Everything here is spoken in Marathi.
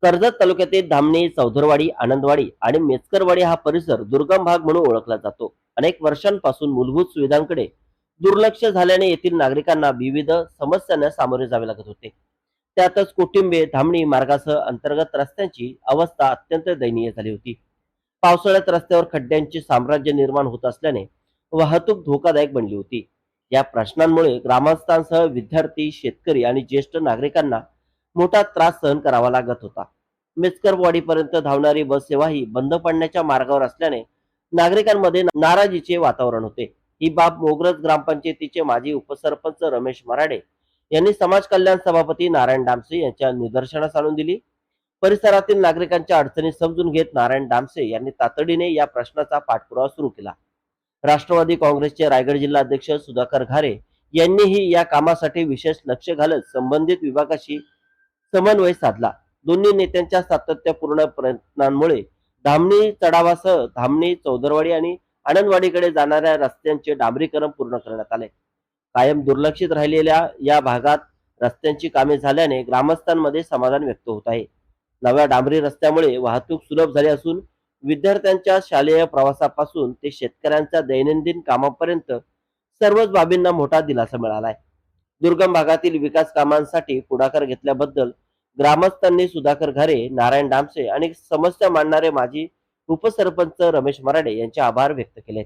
कर्जत तालुक्यातील धामणी, चौधरवाडी, आनंदवाडी आणि मेचकरवाडी हा परिसर दुर्गम भाग म्हणून ओळखला जातो. अनेक वर्षांपासून मूलभूत सुविधांकडे दुर्लक्ष झाल्याने येथील नागरिकांना विविध समस्यांना सामोरे जावे लागत होते. त्यातच कोटिंबे धामणी मार्गासह अंतर्गत रस्त्यांची अवस्था अत्यंत दयनीय झाली होती. पावसाळ्यात रस्त्यावर खड्ड्यांचे साम्राज्य निर्माण होत असल्याने वाहतूक धोकादायक बनली होती. या प्रश्नांमुळे ग्रामस्थांसह विद्यार्थी, शेतकरी आणि ज्येष्ठ नागरिकांना मोठा त्रास सहन करावा लागत होता. मेचकरवाडीपर्यंत धावणारी बस सेवाही बंद पडण्याच्या मार्गावर असल्याने नागरिकांमध्ये नाराजीचे वातावरण होते. ही बाब मोग्रज ग्रामपंचायतीचे माजी उपसरपंच रमेश मराडे यांनी समाज कल्याण सभापती नारायण डामसे यांच्या निदर्शनास आणून दिली. परिसरातील नागरिकांच्या अडचणी समजून घेत नारायण डामसे यांनी तातडीने या प्रश्नाचा पाठपुरावा सुरू केला. राष्ट्रवादी काँग्रेसचे रायगड जिल्हा अध्यक्ष सुधाकर घारे यांनीही या कामासाठी विशेष लक्ष घालत संबंधित विभागाशी समन्वय साधला. दोन्ही नेत्यांच्या सातत्यपूर्ण प्रयत्नांमुळे धामणी चढावासह धामणी, चौदरवाडी आणि आनंदवाडीकडे जाणाऱ्या रस्त्यांचे डांबरीकरण पूर्ण करण्यात आले. कायम दुर्लक्षित राहिलेल्या या भागात रस्त्यांची कामे झाल्याने ग्रामस्थांमध्ये समाधान व्यक्त होत आहे. नव्या डांबरी रस्त्यामुळे वाहतूक सुलभ झाली असून विद्यार्थ्यांच्या शालेय प्रवासापासून ते शेतकऱ्यांच्या दैनंदिन कामापर्यंत सर्वच बाबींना मोठा दिलासा मिळाला आहे. दुर्गम भागातील विकास कामांसाठी पुढाकार घेतल्याबद्दल ग्रामस्थांनी सुधाकर घारे, नारायण डामसे आणि समस्या मांडणारे माजी उपसरपंच रमेश मराडे यांचे आभार व्यक्त केले.